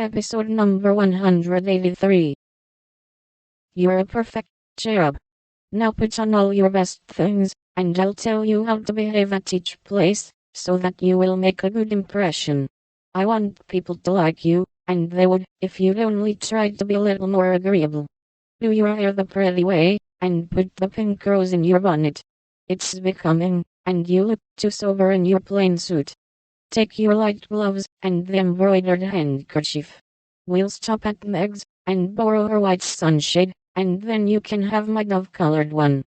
Episode number 183. You're a perfect cherub. Now put on all your best things, and I'll tell you how to behave at each place, so that you will make a good impression. I want people to like you, and they would, if you'd only try to be a little more agreeable. Do your hair the pretty way, and put the pink rose in your bonnet. It's becoming, and you look too sober in your plain suit. Take your light gloves, and the embroidered handkerchief. We'll stop at Meg's, and borrow her white sunshade, and then you can have my dove-colored one.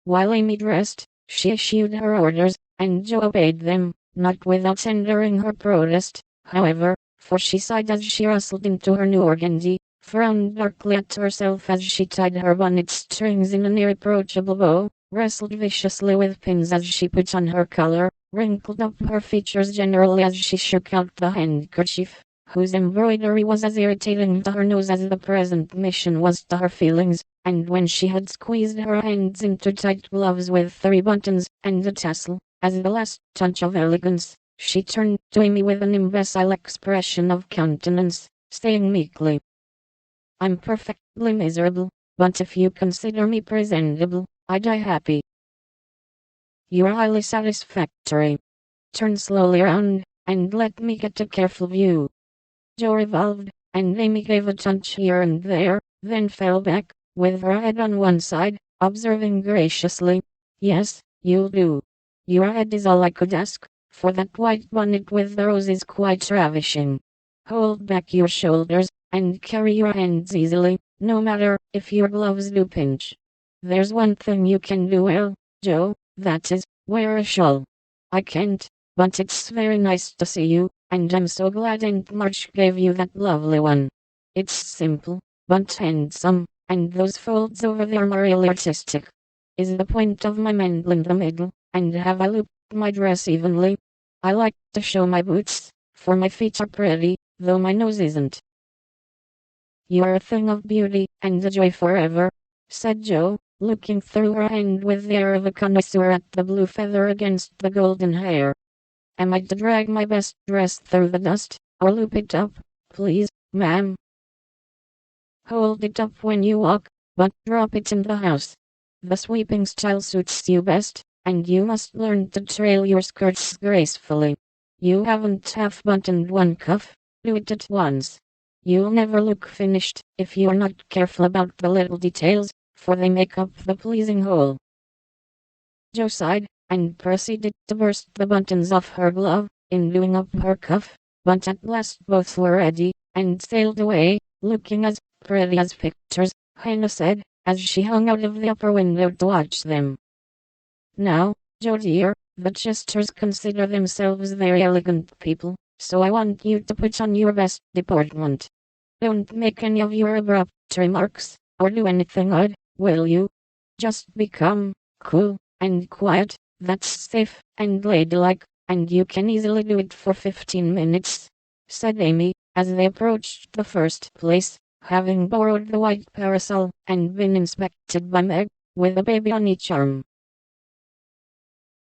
While Amy dressed, she issued her orders, and Jo obeyed them, not without tendering her protest, however, for she sighed as she rustled into her new organdy, frowned darkly at herself as she tied her bonnet strings in an irreproachable bow, wrestled viciously with pins as she put on her collar, wrinkled up her features generally as she shook out the handkerchief, whose embroidery was as irritating to her nose as the present mission was to her feelings, and when she had squeezed her hands into tight gloves with 3 buttons and a tassel, as the last touch of elegance, she turned to Amy with an imbecile expression of countenance, saying meekly, "I'm perfectly miserable, but if you consider me presentable, I die happy." "You're highly satisfactory. Turn slowly round, and let me get a careful view." Jo revolved, and Amy gave a touch here and there, then fell back, with her head on one side, observing graciously, "Yes, you'll do. Your head is all I could ask, for that white bonnet with the rose is quite ravishing. Hold back your shoulders, and carry your hands easily, no matter if your gloves do pinch. There's one thing you can do well, Jo, that is, wear a shawl. I can't, but it's very nice to see you, and I'm so glad Aunt March gave you that lovely one. It's simple, but handsome, and those folds over there are really artistic. Is the point of my mantle in the middle, and have I looped my dress evenly? I like to show my boots, for my feet are pretty, though my nose isn't." "You're a thing of beauty, and a joy forever," said Jo, looking through her hand with the air of a connoisseur at the blue feather against the golden hair. "Am I to drag my best dress through the dust, or loop it up, please, ma'am?" "Hold it up when you walk, but drop it in the house. The sweeping style suits you best, and you must learn to trail your skirts gracefully. You haven't half buttoned one cuff, do it at once. You'll never look finished if you're not careful about the little details, for they make up the pleasing whole." Jo sighed, and proceeded to burst the buttons off her glove, in doing up her cuff, but at last both were ready, and sailed away, looking as pretty as pictures, Hannah said, as she hung out of the upper window to watch them. "Now, Jo dear, the Chesters consider themselves very elegant people, so I want you to put on your best deportment. Don't make any of your abrupt remarks, or do anything odd, will you? Just become cool and quiet, that's safe and ladylike, and you can easily do it for 15 minutes, said Amy, as they approached the first place, having borrowed the white parasol and been inspected by Meg, with a baby on each arm.